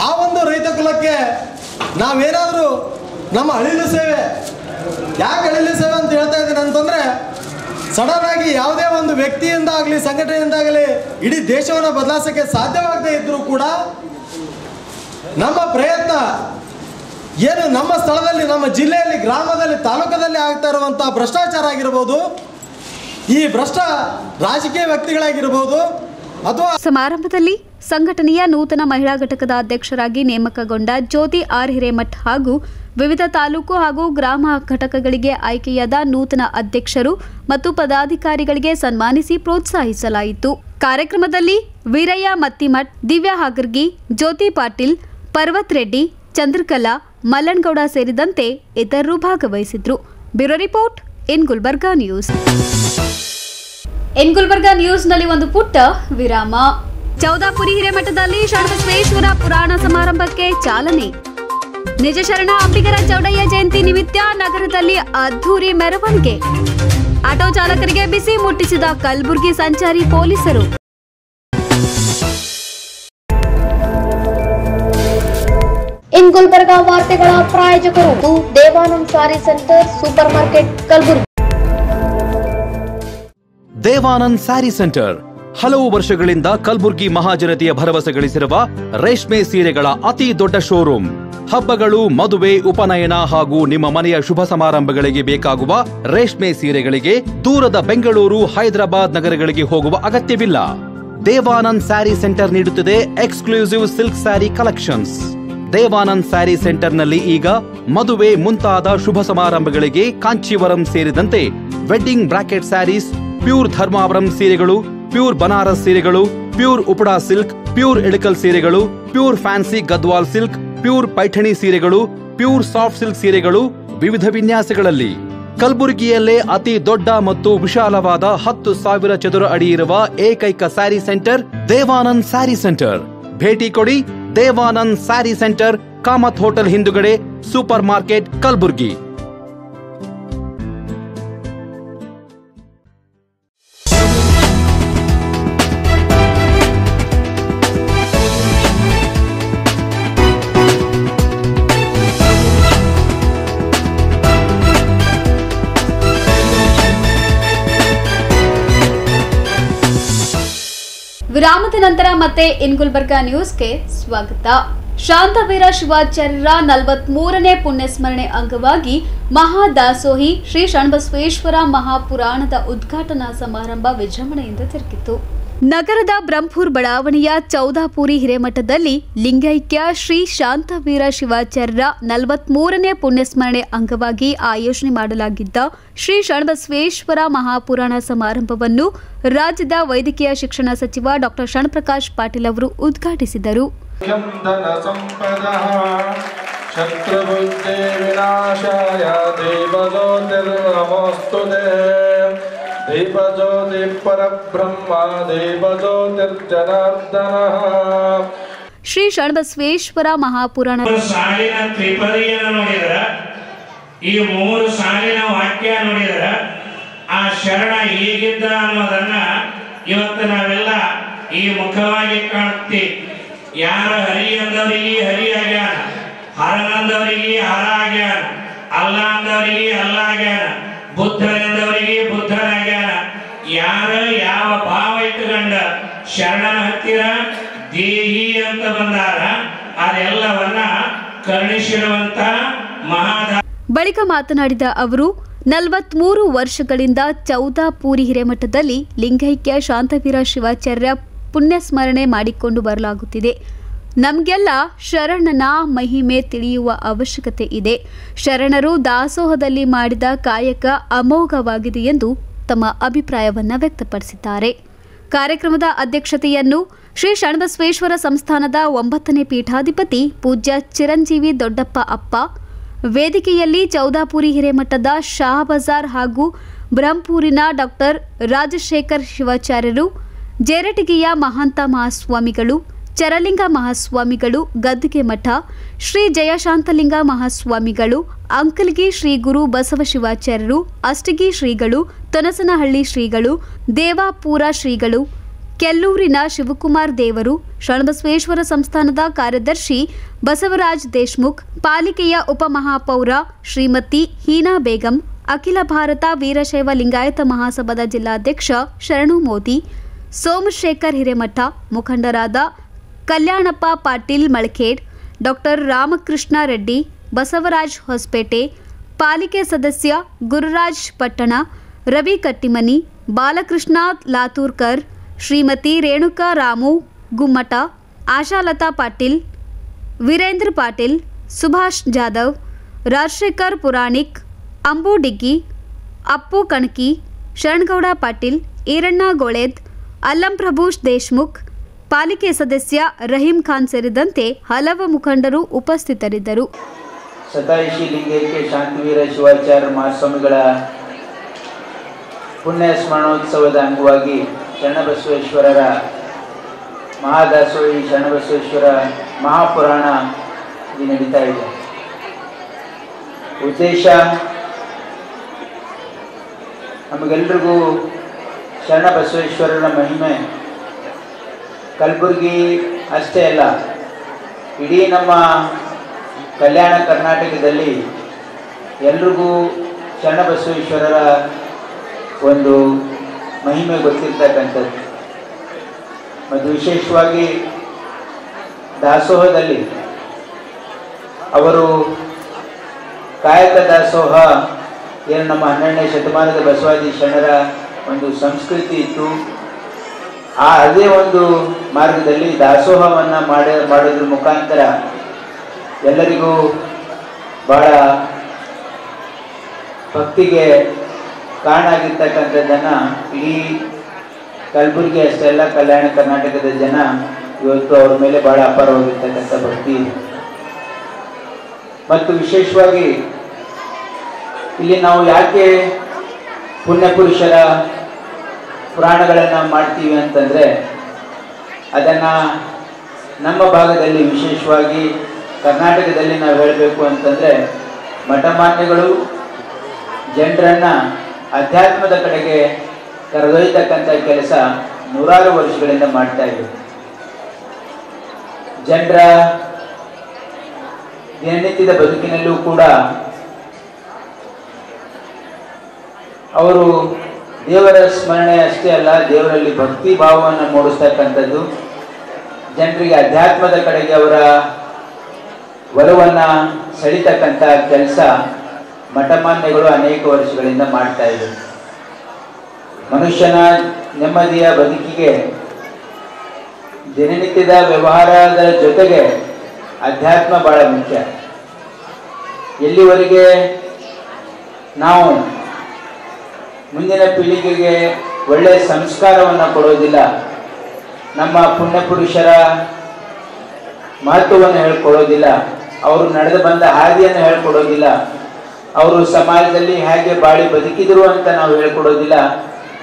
ಆ ಒಂದು ರೈತ ಕುಲಕ್ಕೆ ನಾವೇನಾದರೂ ನಮ್ಮ ಅಳಿಲು ಸೇವೆ, ಯಾಕೆ ಅಳಿಲು ಸೇವೆ ಅಂತ ಹೇಳ್ತಾ ಇದ್ದೀನಿ ಅಂತಂದರೆ, ಸಡನ್ ಆಗಿ ಯಾವುದೇ ಒಂದು ವ್ಯಕ್ತಿಯಿಂದ ಆಗಲಿ ಸಂಘಟನೆಯಿಂದಾಗಲಿ ಇಡೀ ದೇಶವನ್ನು ಬದಲಾಯಿಸೋಕ್ಕೆ ಸಾಧ್ಯವಾಗದೇ ಇದ್ದರೂ ಕೂಡ ನಮ್ಮ ಪ್ರಯತ್ನ ಏನು ನಮ್ಮ ಸ್ಥಳದಲ್ಲಿ, ನಮ್ಮ ಜಿಲ್ಲೆಯಲ್ಲಿ, ಗ್ರಾಮದಲ್ಲಿ, ತಾಲೂಕದಲ್ಲಿ ಆಗ್ತಾ ಇರುವಂಥ ಭ್ರಷ್ಟಾಚಾರ ಆಗಿರ್ಬೋದು, ಈ ಭ್ರಷ್ಟ ರಾಜಕೀಯ ವ್ಯಕ್ತಿಗಳಾಗಿರ್ಬೋದು ಅಥವಾ ಸಮಾರಂಭದಲ್ಲಿ ಸಂಘಟನೆಯ ನೂತನ ಮಹಿಳಾ ಘಟಕದ ಅಧ್ಯಕ್ಷರಾಗಿ ನೇಮಕಗೊಂಡ ಜ್ಯೋತಿ ಆರ್ ಹಿರೇಮಠ್ ಹಾಗೂ ವಿವಿಧ ತಾಲೂಕು ಹಾಗೂ ಗ್ರಾಮ ಘಟಕಗಳಿಗೆ ಆಯ್ಕೆಯಾದ ನೂತನ ಅಧ್ಯಕ್ಷರು ಮತ್ತು ಪದಾಧಿಕಾರಿಗಳಿಗೆ ಸನ್ಮಾನಿಸಿ ಪ್ರೋತ್ಸಾಹಿಸಲಾಯಿತು. ಕಾರ್ಯಕ್ರಮದಲ್ಲಿ ವೀರಯ್ಯ ಮತ್ತಿಮಠ್, ದಿವ್ಯಾ ಹಾಗರ್ಗಿ, ಜ್ಯೋತಿ ಪಾಟೀಲ್, ಪರ್ವತ್ ರೆಡ್ಡಿ, ಚಂದ್ರಕಲಾ, ಮಲ್ಲನಗೌಡ ಸೇರಿದಂತೆ ಇತರರು ಭಾಗವಹಿಸಿದ್ರು. Bureau report in Gulbarga news. In Gulbarga ನ್ಯೂಸ್ನಲ್ಲಿ ಒಂದು ಪುಟ್ಟ ವಿರಾಮ. ಚೌದಾಪುರಿ ಹಿರೇಮಠದಲ್ಲಿ ಷಣ್ಬಸವೇಶ್ವರ ಪುರಾಣ ಸಮಾರಂಭಕ್ಕೆ ಚಾಲನೆ. ನಿಜ ಶರಣ ಅಂಬಿಗರ ಚೌಡಯ್ಯ ಜಯಂತಿ ನಿಮಿತ್ತ ನಗರದಲ್ಲಿ ಅದ್ಧೂರಿ ಮೆರವಣಿಗೆ. ಆಟೋ ಚಾಲಕರಿಗೆ ಬಿಸಿ ಮುಟ್ಟಿಸಿದ ಕಲಬುರಗಿ ಸಂಚಾರಿ ಪೊಲೀಸರು. ಇನ್ ಗುಲ್ಬರ್ಗಾ ವಾರ್ತೆಗಳ ಪ್ರಾಯೋಜಕರು Devanand sari centre super market Kalaburagi. Devanand sari centre ಹಲವು ವರ್ಷಗಳಿಂದ ಕಲಬುರ್ಗಿ ಮಹಾಜನತೆಯ ಭರವಸೆ ಗಳಿಸಿರುವ ರೇಷ್ಮೆ ಸೀರೆಗಳ ಅತಿ ದೊಡ್ಡ ಶೋರೂಮ್. ಹಬ್ಬಗಳು, ಮದುವೆ, ಉಪನಯನ ಹಾಗೂ ನಿಮ್ಮ ಮನೆಯ ಶುಭ ಸಮಾರಂಭಗಳಿಗೆ ಬೇಕಾಗುವ ರೇಷ್ಮೆ ಸೀರೆಗಳಿಗೆ ದೂರದ ಬೆಂಗಳೂರು, ಹೈದರಾಬಾದ್ ನಗರಗಳಿಗೆ ಹೋಗುವ ಅಗತ್ಯವಿಲ್ಲ. ದೇವಾನಂದ್ ಸ್ಯಾರಿ ಸೆಂಟರ್ ನೀಡುತ್ತಿದೆ exclusive silk sari collections. Devanand sari ಸೆಂಟರ್ನಲ್ಲಿ ಈಗ ಮದುವೆ ಮುಂತಾದ ಶುಭ ಸಮಾರಂಭಗಳಿಗೆ ಕಾಂಚೀವರಂ ಸೇರಿದಂತೆ wedding bracket saris, pure Dharmavaram ಸೀರೆಗಳು, ಪ್ಯೂರ್ ಬನಾರಸ್ ಸೀರೆಗಳು, pure Uppada silk, pure Elkal ಸೀರೆಗಳು, pure fancy Gadwal silk, pure Paithani ಸೀರೆಗಳು, ಪ್ಯೂರ್ ಸಾಫ್ಟ್ ಸಿಲ್ಕ್ ಸೀರೆಗಳು ವಿವಿಧ ವಿನ್ಯಾಸಗಳಲ್ಲಿ. ಕಲಬುರಗಿಯಲ್ಲೇ ಅತಿ ದೊಡ್ಡ ಮತ್ತು ವಿಶಾಲವಾದ 10,000 ಚದುರ ಅಡಿ ಇರುವ ಏಕೈಕ ಸ್ಯಾರಿ ಸೆಂಟರ್ ದೇವಾನಂದ್ ಸ್ಯಾರಿ ಸೆಂಟರ್. ಭೇಟಿ ಕೊಡಿ. ದೇವಾನಂದ್ ಸ್ಯಾರಿ ಸೆಂಟರ್, ಕಾಮತ್ ಹೋಟೆಲ್ ಹಿಂದುಗಡೆ, ಸೂಪರ್ ಮಾರ್ಕೆಟ್, ಕಲಬುರಗಿ. ವಿರಾಮದ ನಂತರ ಮತ್ತೆ ಇನ್ ಗುಲ್ಬರ್ಗಾ ನ್ಯೂಸ್ಗೆ ಸ್ವಾಗತ. ಶಾಂತವೀರ ಶಿವಾಚಾರ್ಯರ 43ನೇ ಪುಣ್ಯಸ್ಮರಣೆ ಅಂಗವಾಗಿ ಮಹಾದಾಸೋಹಿ ಶ್ರೀ ಷಣ್ಬಸವೇಶ್ವರ ಮಹಾಪುರಾಣದ ಉದ್ಘಾಟನಾ ಸಮಾರಂಭ ವಿಜೃಂಭಣೆಯಿಂದ ಜರುಗಿತು. ನಗರದ ಬ್ರಹ್ಮಪುರ ಬಡಾವಣೆಯ ಚೌದಾಪುರಿ ಹಿರೇಮಠದಲ್ಲಿ ಲಿಂಗೈಕ್ಯ ಶ್ರೀ ಶಾಂತವೀರ ಶಿವಾಚಾರ್ಯರ 43ನೇ ಪುಣ್ಯಸ್ಮರಣೆ ಅಂಗವಾಗಿ ಆಯೋಜನೆ ಮಾಡಲಾಗಿದ್ದ ಶ್ರೀ ಷಣ್ಬಸವೇಶ್ವರ ಮಹಾಪುರಾಣ ಸಮಾರಂಭವನ್ನು ರಾಜ್ಯದ ವೈದ್ಯಕೀಯ ಶಿಕ್ಷಣ ಸಚಿವ ಡಾಕ್ಟರ್ ಶರಣಪ್ರಕಾಶ್ ಪಾಟೀಲ್ ಅವರು ಉದ್ಘಾಟಿಸಿದರು. ಶ್ರೀ ಷಣ್ಬಸವೇಶ್ವರ ಮಹಾಪುರಾಣ ಸಾಲಿನ ತ್ರಿಪದಿಯನ್ನು ನೋಡಿದರೆ, ಈ 3 ಸಾಲಿನ ವಾಕ್ಯ ನೋಡಿದರೆ ಆ ಶರಣ ಹೇಗಿದ್ದ ಅನ್ನೋದನ್ನ ಇವತ್ತು ನಾವೆಲ್ಲ ಈ ಮುಖವಾಗಿ ಕಾಣ್ತೀವಿ. ಯಾರ ಹರಿ ಅಂದವರಿಗೆ ಹರಿ ಆಗ್ಯಾನ, ಹರನಂದವರಿಗೆ ಹರ ಆಗ್ಯಾನ, ಅಲ್ಲ ಅಂದವರಿಗೆ ಅಲ್ಲ ಆಗ್ಯಾನ, ಬುದ್ಧನೆಂದವರಿಗೆ ಬುದ್ಧನಾಗ್ಯಾನ. ಯಾರ ಯಾವ ಭಾವ ಇಟ್ಟುಕೊಂಡ ಶರಣನ ಹತ್ತಿರ ದೇಹಿ ಅಂತ ಬಂದಾರ ಅದೆಲ್ಲವನ್ನ ಕರುಣಿಸಿರುವಂತ ಮಹಾದ. ಬಳಿಕ ಮಾತನಾಡಿದ ಅವರು 43 ವರ್ಷಗಳಿಂದ ಚೌದಾಪುರಿ ಹಿರೇಮಠದಲ್ಲಿ ಲಿಂಗೈಕ್ಯ ಶಾಂತವೀರ ಶಿವಾಚಾರ್ಯ ಪುಣ್ಯಸ್ಮರಣೆ ಮಾಡಿಕೊಂಡು ಬರಲಾಗುತ್ತಿದೆ. ನಮಗೆಲ್ಲ ಶರಣನ ಮಹಿಮೆ ತಿಳಿಯುವ ಅವಶ್ಯಕತೆ ಇದೆ. ಶರಣರು ದಾಸೋಹದಲ್ಲಿ ಮಾಡಿದ ಕಾಯಕ ಅಮೋಘವಾಗಿದೆ ಎಂದು ತಮ್ಮ ಅಭಿಪ್ರಾಯವನ್ನು ವ್ಯಕ್ತಪಡಿಸಿದ್ದಾರೆ. ಕಾರ್ಯಕ್ರಮದ ಅಧ್ಯಕ್ಷತೆಯನ್ನು ಶ್ರೀ ಷಣ್ಬಸವೇಶ್ವರ ಸಂಸ್ಥಾನದ 9ನೇ ಪೀಠಾಧಿಪತಿ ಪೂಜ್ಯ ಚಿರಂಜೀವಿ ದೊಡ್ಡಪ್ಪ ಅಪ್ಪ, ವೇದಿಕೆಯಲ್ಲಿ ಚೌದಾಪುರಿ ಹಿರೇಮಠದ ಶಾಹ ಬಜಾರ್ ಹಾಗೂ ಬ್ರಹ್ಮಪುರಿನ ಡಾಕ್ಟರ್ ರಾಜಶೇಖರ್ ಶಿವಾಚಾರ್ಯರು, ಜೇರಟಗಿಯ ಮಹಾಂತ ಮಹಾಸ್ವಾಮಿಗಳು, ಚರಲಿಂಗ ಮಹಾಸ್ವಾಮಿಗಳು, ಗದ್ದಿಗೆ ಮಠ ಶ್ರೀ ಜಯಶಾಂತಲಿಂಗ ಮಹಾಸ್ವಾಮಿಗಳು, ಅಂಕಲ್ಗಿ ಶ್ರೀ ಗುರು ಬಸವ ಶಿವಾಚಾರ್ಯರು, ಅಷ್ಟಗಿ ಶ್ರೀಗಳು, ತೊನಸನಹಳ್ಳಿ ಶ್ರೀಗಳು, ದೇವಾಪುರ ಶ್ರೀಗಳು, ಕೆಲ್ಲೂರಿನ ಶಿವಕುಮಾರ್ ದೇವರು, ಷಣ್ಬಸವೇಶ್ವರ ಸಂಸ್ಥಾನದ ಕಾರ್ಯದರ್ಶಿ ಬಸವರಾಜ್ ದೇಶ್ಮುಖ್, ಪಾಲಿಕೆಯ ಉಪಮಹಾಪೌರ ಶ್ರೀಮತಿ ಹೀನಾ ಬೇಗಂ, ಅಖಿಲ ಭಾರತ ವೀರಶೈವ ಲಿಂಗಾಯತ ಮಹಾಸಭಾದ ಜಿಲ್ಲಾಧ್ಯಕ್ಷ ಶರಣು ಮೋದಿ, ಸೋಮಶೇಖರ್ ಹಿರೇಮಠ, ಮುಖಂಡರಾದ ಕಲ್ಯಾಣಪ್ಪ ಪಾಟೀಲ್ ಮಳಖೇಡ್, ಡಾಕ್ಟರ್ ರಾಮಕೃಷ್ಣ ರೆಡ್ಡಿ, ಬಸವರಾಜ್ ಹೊಸಪೇಟೆ, ಪಾಲಿಕೆ ಸದಸ್ಯ ಗುರುರಾಜ್ ಪಟ್ಟಣ, ರವಿ ಕಟ್ಟಿಮನಿ, ಬಾಲಕೃಷ್ಣ ಲಾತೂರ್ಕರ್, ಶ್ರೀಮತಿ ರೇಣುಕಾ ರಾಮು ಗುಮ್ಮಟ, ಆಶಾಲತಾ ಪಾಟೀಲ್, ವೀರೇಂದ್ರ ಪಾಟೀಲ್, ಸುಭಾಷ್ ಜಾಧವ್, ರಾಜಶೇಖರ್ ಪುರಾಣಿಕ್, ಅಂಬು ಡಿಗ್ಗಿ, ಅಪ್ಪು ಕಣಕಿ, ಶರಣಗೌಡ ಪಾಟೀಲ್, ಈರಣ್ಣ ಗೋಳೆದ್, ಅಲ್ಲಂಪ್ರಭು ದೇಶ್ಮುಖ್, ಪಾಲಿಕೆ ಸದಸ್ಯ ರಹೀಂ ಖಾನ್ ಸೇರಿದಂತೆ ಹಲವು ಮುಖಂಡರು ಉಪಸ್ಥಿತರಿದ್ದರು. ಸತಾಯಿಶಿ ಲಿಂಗೈಕ್ಯ ಶಾಂತವೀರ ಶಿವಾಚಾರ್ಯ ಮಹಾಸ್ವಾಮಿಗಳ ಪುಣ್ಯ ಸ್ಮರಣೋತ್ಸವದ ಅಂಗವಾಗಿ ಶರಣಬಸವೇಶ್ವರರ ಮಹಾದಾಸೋಹಿ ಶರಣಬಸವೇಶ್ವರ ಮಹಾಪುರಾಣ ಇಲ್ಲಿ ನಡೀತಾ ಇದೆ. ಉದ್ದೇಶ ನಮಗೆಲ್ರಿಗೂ ಶರಣಬಸವೇಶ್ವರರ ಮಹಿಮೆ ಕಲಬುರಗಿ ಅಷ್ಟೇ ಅಲ್ಲ, ಇಡೀ ನಮ್ಮ ಕಲ್ಯಾಣ ಕರ್ನಾಟಕದಲ್ಲಿ ಎಲ್ರಿಗೂ ಶರಣಬಸವೇಶ್ವರರ ಒಂದು ಮಹಿಮೆ ಗೊತ್ತಿರ್ತಕ್ಕಂಥದ್ದು. ಮತ್ತು ವಿಶೇಷವಾಗಿ ದಾಸೋಹದಲ್ಲಿ ಅವರು ಕಾಯಕ ದಾಸೋಹ ಏನು ನಮ್ಮ 12ನೇ ಶತಮಾನದ ಬಸವಾದಿ ಶರಣರ ಒಂದು ಸಂಸ್ಕೃತಿ ಇತ್ತು, ಅದೇ ಒಂದು ಮಾರ್ಗದಲ್ಲಿ ದಾಸೋಹವನ್ನು ಮಾಡೋದ್ರ ಮುಖಾಂತರ ಎಲ್ಲರಿಗೂ ಬಹಳ ಭಕ್ತಿಗೆ ಕಾರಣ ಆಗಿರ್ತಕ್ಕಂಥದ್ದನ್ನು ಇಡೀ ಕಲಬುರಗಿ ಅಷ್ಟೇ ಅಲ್ಲ, ಕಲ್ಯಾಣ ಕರ್ನಾಟಕದ ಜನ ಇವತ್ತು ಅವ್ರ ಮೇಲೆ ಬಹಳ ಅಪಾರವಾಗಿರ್ತಕ್ಕಂಥ ಭಕ್ತಿ ಇದೆ. ಮತ್ತು ವಿಶೇಷವಾಗಿ ಇಲ್ಲಿ ನಾವು ಯಾಕೆ ಪುಣ್ಯಪುರುಷರ ಪುರಾಣಗಳನ್ನು ಮಾಡ್ತೀವಿ ಅಂತಂದರೆ, ಅದನ್ನು ನಮ್ಮ ಭಾಗದಲ್ಲಿ ವಿಶೇಷವಾಗಿ ಕರ್ನಾಟಕದಲ್ಲಿ ನಾವು ಹೇಳಬೇಕು ಅಂತಂದರೆ, ಮಠಮಾನ್ಯಗಳು ಜನರನ್ನು ಅಧ್ಯಾತ್ಮದ ಕಡೆಗೆ ಕರೆದೊಯ್ತಕ್ಕಂಥ ಕೆಲಸ ನೂರಾರು ವರ್ಷಗಳಿಂದ ಮಾಡ್ತಾ ಇದ್ದಾರೆ. ಜನರ ದಿನನಿತ್ಯದ ಬದುಕಿನಲ್ಲೂ ಕೂಡ ಅವರು ದೇವರ ಸ್ಮರಣೆ ಅಷ್ಟೇ ಅಲ್ಲ, ದೇವರಲ್ಲಿ ಭಕ್ತಿ ಭಾವವನ್ನು ಮೂಡಿಸ್ತಕ್ಕಂಥದ್ದು, ಜನರಿಗೆ ಅಧ್ಯಾತ್ಮದ ಕಡೆಗೆ ಅವರ ಒಲವನ್ನು ಸೆಳೀತಕ್ಕಂಥ ಕೆಲಸ ಮಠಮಾನ್ಯಗಳು ಅನೇಕ ವರ್ಷಗಳಿಂದ ಮಾಡ್ತಾ ಇದ್ದಾರೆ. ಮನುಷ್ಯನ ನೆಮ್ಮದಿಯ ಬದುಕಿಗೆ ದಿನನಿತ್ಯದ ವ್ಯವಹಾರದ ಜೊತೆಗೆ ಅಧ್ಯಾತ್ಮ ಬಹಳ ಮುಖ್ಯ. ಎಲ್ಲಿವರೆಗೆ ನಾವು ಮುಂದಿನ ಪೀಳಿಗೆಗೆ ಒಳ್ಳೆಯ ಸಂಸ್ಕಾರವನ್ನು ಕೊಡೋದಿಲ್ಲ, ನಮ್ಮ ಪುಣ್ಯಪುರುಷರ ಮಹತ್ವವನ್ನು ಹೇಳ್ಕೊಡೋದಿಲ್ಲ, ಅವರು ನಡೆದು ಬಂದ ಹಾದಿಯನ್ನು ಹೇಳ್ಕೊಡೋದಿಲ್ಲ, ಅವರು ಸಮಾಜದಲ್ಲಿ ಹೇಗೆ ಬಾಳಿ ಬದುಕಿದ್ರು ಅಂತ ನಾವು ಹೇಳ್ಕೊಡೋದಿಲ್ಲ,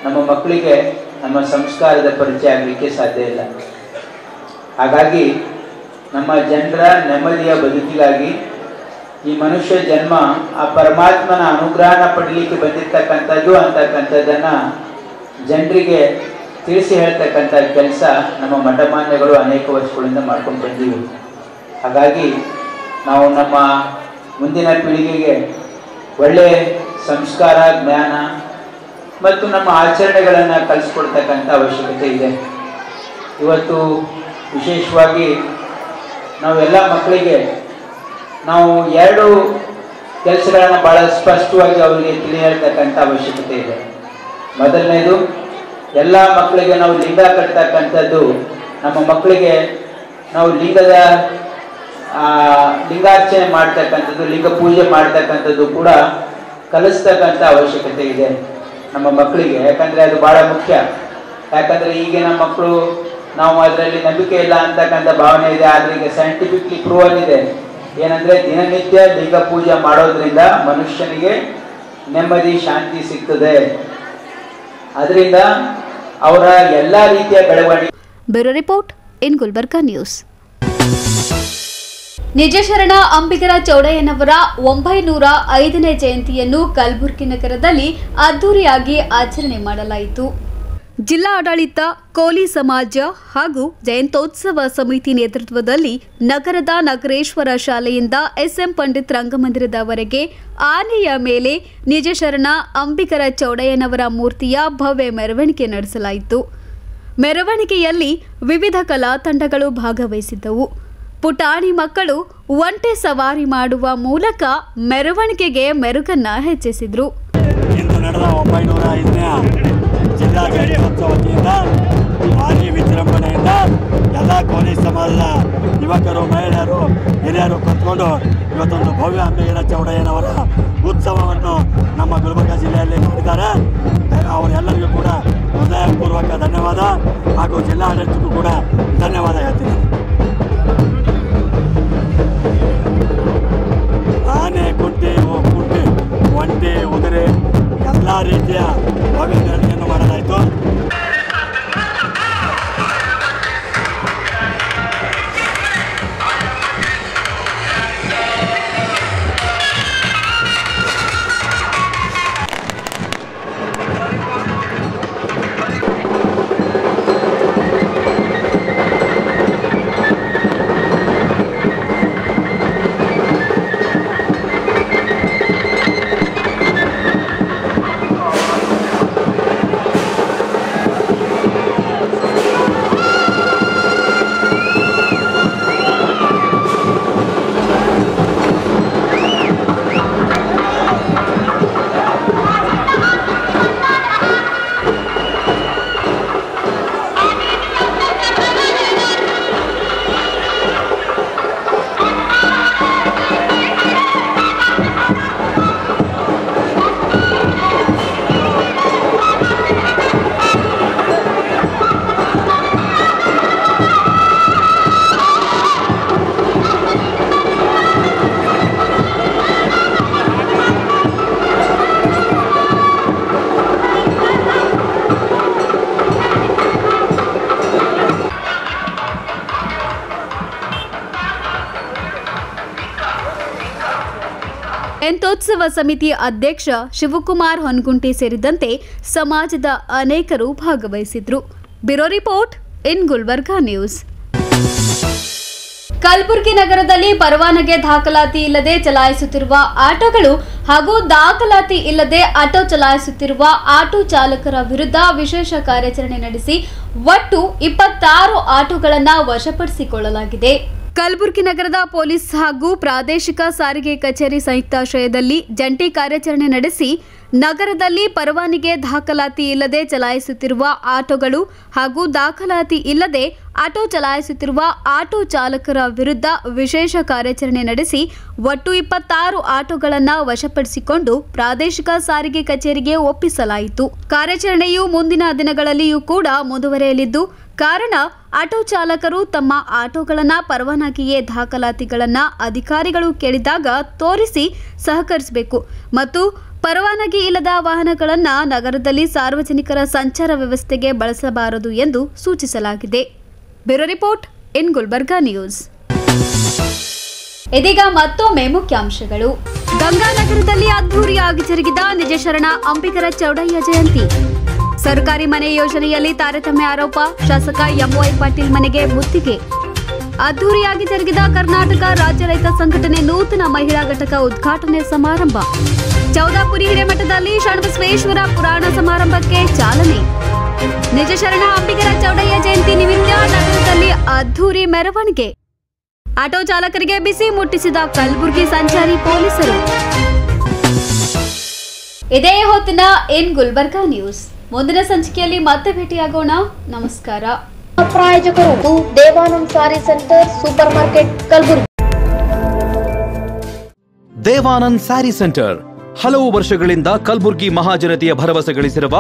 ನಮ್ಮ ಮಕ್ಕಳಿಗೆ ನಮ್ಮ ಸಂಸ್ಕಾರದ ಪರಿಚಯ ಆಗಲಿಕ್ಕೆ ಸಾಧ್ಯ ಇಲ್ಲ. ಹಾಗಾಗಿ ನಮ್ಮ ಜನರ ನೆಮ್ಮದಿಯ ಬದುಕಿಗಾಗಿ ಈ ಮನುಷ್ಯ ಜನ್ಮ ಆ ಪರಮಾತ್ಮನ ಅನುಗ್ರಹನ ಪಡಲಿಕ್ಕೆ ಬಂದಿರ್ತಕ್ಕಂಥದ್ದು ಅಂತಕ್ಕಂಥದ್ದನ್ನು ಜನರಿಗೆ ತಿಳಿಸಿ ಹೇಳ್ತಕ್ಕಂಥ ಕೆಲಸ ನಮ್ಮ ಮಠಮಾನ್ಯಗಳು ಅನೇಕ ವರ್ಷಗಳಿಂದ ಮಾಡ್ಕೊಂಡು ಬಂದೀವಿ. ಹಾಗಾಗಿ ನಾವು ನಮ್ಮ ಮುಂದಿನ ಪೀಳಿಗೆಗೆ ಒಳ್ಳೆಯ ಸಂಸ್ಕಾರ, ಜ್ಞಾನ ಮತ್ತು ನಮ್ಮ ಆಚರಣೆಗಳನ್ನು ಕಲಿಸ್ಕೊಡ್ತಕ್ಕಂಥ ಅವಶ್ಯಕತೆ ಇದೆ. ಇವತ್ತು ವಿಶೇಷವಾಗಿ ನಾವೆಲ್ಲ ಮಕ್ಕಳಿಗೆ ನಾವು 2 ಕೆಲಸಗಳನ್ನು ಭಾಳ ಸ್ಪಷ್ಟವಾಗಿ ಅವರಿಗೆ ತಿಳಿ ಹೇಳ್ತಕ್ಕಂಥ ಅವಶ್ಯಕತೆ ಇದೆ. ಮೊದಲನೇದು, ಎಲ್ಲ ಮಕ್ಕಳಿಗೆ ನಾವು ಲಿಂಗ ಕಟ್ತಕ್ಕಂಥದ್ದು, ನಮ್ಮ ಮಕ್ಕಳಿಗೆ ನಾವು ಲಿಂಗಾರ್ಚನೆ ಮಾಡ್ತಕ್ಕಂಥದ್ದು, ಲಿಂಗ ಪೂಜೆ ಮಾಡ್ತಕ್ಕಂಥದ್ದು ಕೂಡ ಕಲಿಸ್ತಕ್ಕಂಥ ಅವಶ್ಯಕತೆ ಇದೆ ನಮ್ಮ ಮಕ್ಕಳಿಗೆ. ಯಾಕಂದರೆ ಅದು ಭಾಳ ಮುಖ್ಯ. ಯಾಕಂದರೆ ಈಗಿನ ಮಕ್ಕಳು ನಾವು ಅದರಲ್ಲಿ ನಂಬಿಕೆ ಇಲ್ಲ ಅಂತಕ್ಕಂಥ ಭಾವನೆ ಇದೆ. ಆದರೆ ಈಗ ಸೈಂಟಿಫಿಕ್ಲಿ ಪ್ರೂವನ್ ಇದೆ, ಏನಂದರೆ ದಿನನಿತ್ಯ ಲಿಂಗ ಪೂಜೆ ಮಾಡೋದ್ರಿಂದ ಮನುಷ್ಯನಿಗೆ ನೆಮ್ಮದಿ, ಶಾಂತಿ ಸಿಗ್ತದೆ. ಅದರಿಂದ ಅವರ ಎಲ್ಲ ರೀತಿಯ ಬೆಳವಣಿಗೆ. Bureau report in Gulbarga news. ನಿಜಶರಣ ಅಂಬಿಗರ ಚೌಡಯ್ಯನವರ 905ನೇ ಜಯಂತಿಯನ್ನು ಕಲಬುರಗಿ ನಗರದಲ್ಲಿ ಅದ್ದೂರಿಯಾಗಿ ಆಚರಣೆ ಮಾಡಲಾಯಿತು. ಜಿಲ್ಲಾ ಆಡಳಿತ, ಕೋಲಿ ಸಮಾಜ ಹಾಗೂ ಜಯಂತ್ಯೋತ್ಸವ ಸಮಿತಿ ನೇತೃತ್ವದಲ್ಲಿ ನಗರದ ನಗರೇಶ್ವರ ಶಾಲೆಯಿಂದ ಎಸ್ಎಂ ಪಂಡಿತ್ ರಂಗಮಂದಿರದವರೆಗೆ ಆನೆಯ ಮೇಲೆ ನಿಜಶರಣ ಅಂಬಿಗರ ಚೌಡಯ್ಯನವರ ಮೂರ್ತಿಯ ಭವ್ಯ ಮೆರವಣಿಗೆ ನಡೆಸಲಾಯಿತು. ಮೆರವಣಿಗೆಯಲ್ಲಿ ವಿವಿಧ ಕಲಾ ತಂಡಗಳು ಭಾಗವಹಿಸಿದ್ದವು. ಪುಟಾಣಿ ಮಕ್ಕಳು ಒಂಟೆ ಸವಾರಿ ಮಾಡುವ ಮೂಲಕ ಮೆರವಣಿಗೆಗೆ ಮೆರುಗನ್ನ ಹೆಚ್ಚಿಸಿದ್ರು. ಇಂದು ನಡೆದ 905ನೇ ಜಿಲ್ಲಾ ಗಣೇಶೋತ್ಸವ ವತಿಯಿಂದ ಭಾರಿ ವಿಜೃಂಭಣೆಯಿಂದ ಎಲ್ಲ ಕೋಲಿ ಸಮಾಜದ ಯುವಕರು, ಮಹಿಳೆಯರು, ಹಿರಿಯರು ಕತ್ಕೊಂಡು ಇವತ್ತೊಂದು ಭವ್ಯ ಅಂಬಿಗರ ಚೌಡಯ್ಯನವರ ಉತ್ಸವವನ್ನು ನಮ್ಮ ಗುಲ್ಬರ್ಗ ಜಿಲ್ಲೆಯಲ್ಲಿ ಮಾಡಿದ್ದಾರೆ. ಅವರೆಲ್ಲರಿಗೂ ಕೂಡ ಹೃದಯಪೂರ್ವಕ ಧನ್ಯವಾದ ಹಾಗೂ ಜಿಲ್ಲಾಡಳಿತಕ್ಕೂ ಕೂಡ ಧನ್ಯವಾದ ಹೇಳ್ತೀನಿ. ಆನೆ, ಕುಂಟೆ, ಒಂಟೆ, ಕುದುರೆ ಎಲ್ಲ ರೀತಿಯ ಭವ್ಯ ಜಯಂತ್ಯೋತ್ಸವ ಸಮಿತಿ ಅಧ್ಯಕ್ಷ ಶಿವಕುಮಾರ್ ಹೊನ್ಗುಂಟಿ ಸೇರಿದಂತೆ ಸಮಾಜದ ಅನೇಕರು ಭಾಗವಹಿಸಿದ್ರು. Bureau report in Gulbarga news. Kalaburagi ನಗರದಲ್ಲಿ ಪರವಾನಗಿ ದಾಖಲಾತಿ ಇಲ್ಲದೆ ಚಲಾಯಿಸುತ್ತಿರುವ ಆಟೋಗಳು ಹಾಗೂ ದಾಖಲಾತಿ ಇಲ್ಲದೆ ಆಟೋ ಚಲಾಯಿಸುತ್ತಿರುವ ಆಟೋ ಚಾಲಕರ ವಿರುದ್ಧ ವಿಶೇಷ ಕಾರ್ಯಾಚರಣೆ ನಡೆಸಿ ಒಟ್ಟು 26 ಆಟೋಗಳನ್ನು ವಶಪಡಿಸಿಕೊಳ್ಳಲಾಗಿದೆ. ಕಲಬುರಗಿ ನಗರದ ಪೊಲೀಸ್ ಹಾಗೂ ಪ್ರಾದೇಶಿಕ ಸಾರಿಗೆ ಕಚೇರಿ ಸಂಯುಕ್ತಾಶ್ರಯದಲ್ಲಿ ಜಂಟಿ ಕಾರ್ಯಾಚರಣೆ ನಡೆಸಿ ನಗರದಲ್ಲಿ ಪರವಾನಗಿ ದಾಖಲಾತಿ ಇಲ್ಲದೆ ಚಲಾಯಿಸುತ್ತಿರುವ ಆಟೋಗಳು ಹಾಗೂ ದಾಖಲಾತಿ ಇಲ್ಲದೆ ಆಟೋ ಚಲಾಯಿಸುತ್ತಿರುವ ಆಟೋ ಚಾಲಕರ ವಿರುದ್ಧ ವಿಶೇಷ ಕಾರ್ಯಾಚರಣೆ ನಡೆಸಿ ಒಟ್ಟು 26 ಆಟೋಗಳನ್ನು ವಶಪಡಿಸಿಕೊಂಡು ಪ್ರಾದೇಶಿಕ ಸಾರಿಗೆ ಕಚೇರಿಗೆ ಒಪ್ಪಿಸಲಾಯಿತು. ಕಾರ್ಯಾಚರಣೆಯು ಮುಂದಿನ ದಿನಗಳಲ್ಲಿಯೂ ಕೂಡ ಮುಂದುವರೆಯಲಿದ್ದು, ಕಾರಣ ಆಟೋ ಚಾಲಕರು ತಮ್ಮ ಆಟೋಗಳನ್ನು ಪರವಾನಗಿಯ ದಾಖಲಾತಿಗಳನ್ನು ಅಧಿಕಾರಿಗಳು ಕೇಳಿದಾಗ ತೋರಿಸಿ ಸಹಕರಿಸಬೇಕು ಮತ್ತು ಪರವಾನಗಿ ಇಲ್ಲದ ವಾಹನಗಳನ್ನು ನಗರದಲ್ಲಿ ಸಾರ್ವಜನಿಕರ ಸಂಚಾರ ವ್ಯವಸ್ಥೆಗೆ ಬಳಸಬಾರದು ಎಂದು ಸೂಚಿಸಲಾಗಿದೆ. Bureau report in Gulbarga news. ಇದೀಗ ಮತ್ತೊಮ್ಮೆ ಮುಖ್ಯಾಂಶಗಳು. ಗಂಗಾನಗರದಲ್ಲಿ ಅದ್ದೂರಿಯಾಗಿ ಜರುಗಿದ ನಿಜಶರಣ ಅಂಬಿಗರ ಚೌಡಯ್ಯ ಜಯಂತಿ. ಸರ್ಕಾರಿ ಮನೆ ಯೋಜನೆಯಲ್ಲಿ ತಾರತಮ್ಯ ಆರೋಪ, ಶಾಸಕ ಎಂವೈ ಪಾಟೀಲ್ ಮನೆಗೆ ಮುತ್ತಿಗೆ. ಅದ್ದೂರಿಯಾಗಿ ಜರುಗಿದ ಕರ್ನಾಟಕ ರಾಜ್ಯ ರೈತ ಸಂಘಟನೆ ನೂತನ ಮಹಿಳಾ ಘಟಕ ಉದ್ಘಾಟನೆ ಸಮಾರಂಭ. ಚೌದಾಪುರಿ ಹಿರೇಮಠದಲ್ಲಿ ಶರಣಬಸವೇಶ್ವರ ಪುರಾಣ ಸಮಾರಂಭಕ್ಕೆ ಚಾಲನೆ. ನಿಜಶರಣ ಅಂಬಿಗರ ಚೌಡಯ್ಯ ಜಯಂತಿ ನಿಮಿತ್ತ ನಗರದಲ್ಲಿ ಅದ್ದೂರಿ ಮೆರವಣಿಗೆ. ಆಟೋ ಚಾಲಕರಿಗೆ ಬಿಸಿ ಮುಟ್ಟಿಸಿದ ಕಲಬುರಗಿ ಸಂಚಾರಿ ಪೊಲೀಸರು. ಇದೇ ಹೊತ್ತಿನ ಇನ್ ಗುಲ್ಬರ್ಗಾ ನ್ಯೂಸ್. ಮುಂದಿನ ಸಂಚಿಕೆಯಲ್ಲಿ ಮತ್ತೆ ಭೇಟಿಯಾಗೋಣ. ನಮಸ್ಕಾರ. ಪ್ರಾಯೋಜಕರು Devanand sari centre super market Kalaburagi. Devanand sari centre ಹಲವು ವರ್ಷಗಳಿಂದ ಕಲಬುರ್ಗಿ ಮಹಾಜನತೆಯ ಭರವಸೆ ಗಳಿಸಿರುವ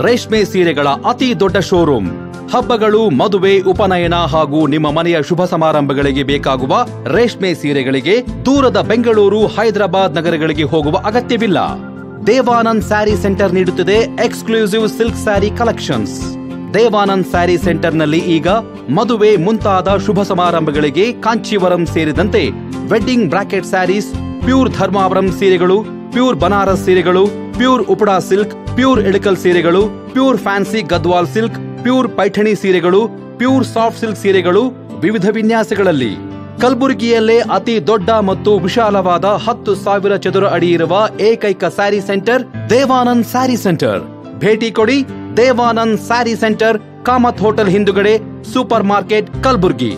ರೇಷ್ಮೆ ಸೀರೆಗಳ ಅತಿ ದೊಡ್ಡ ಶೋರೂಮ್. ಹಬ್ಬಗಳು, ಮದುವೆ, ಉಪನಯನ ಹಾಗೂ ನಿಮ್ಮ ಮನೆಯ ಶುಭ ಸಮಾರಂಭಗಳಿಗೆ ಬೇಕಾಗುವ ರೇಷ್ಮೆ ಸೀರೆಗಳಿಗೆ ದೂರದ ಬೆಂಗಳೂರು, ಹೈದರಾಬಾದ್ ನಗರಗಳಿಗೆ ಹೋಗುವ ಅಗತ್ಯವಿಲ್ಲ. ದೇವಾನಂದ್ ಸ್ಯಾರಿ ಸೆಂಟರ್ ನೀಡುತ್ತಿದೆ exclusive silk sari collections. Devanand sari ಸೆಂಟರ್ನಲ್ಲಿ ಈಗ ಮದುವೆ ಮುಂತಾದ ಶುಭ ಸಮಾರಂಭಗಳಿಗೆ ಕಾಂಚೀವರಂ ಸೇರಿದಂತೆ wedding bracket saris, pure Dharmavaram ಸೀರೆಗಳು, ಪ್ಯೂರ್ ಬನಾರಸ್ ಸೀರೆಗಳು, pure Uppada silk, pure Ilkal ಸೀರೆಗಳು, pure fancy Gadwal silk, pure Paithani ಸೀರೆಗಳು, ಪ್ಯೂರ್ ಸಾಫ್ಟ್ ಸಿಲ್ಕ್ ಸೀರೆಗಳು ವಿವಿಧ ವಿನ್ಯಾಸಗಳಲ್ಲಿ. ಕಲಬುರಗಿಯಲ್ಲೇ ಅತಿ ದೊಡ್ಡ ಮತ್ತು ವಿಶಾಲವಾದ 10,000 ಚದುರ ಅಡಿ ಇರುವ ಏಕೈಕ ಸ್ಯಾರಿ ಸೆಂಟರ್ ದೇವಾನಂದ್ ಸ್ಯಾರಿ ಸೆಂಟರ್. ಭೇಟಿ ಕೊಡಿ. ದೇವಾನಂದ್ ಸ್ಯಾರಿ ಸೆಂಟರ್, ಕಾಮತ್ ಹೋಟೆಲ್ ಹಿಂದುಗಡೆ, ಸೂಪರ್ ಮಾರ್ಕೆಟ್, ಕಲಬುರಗಿ.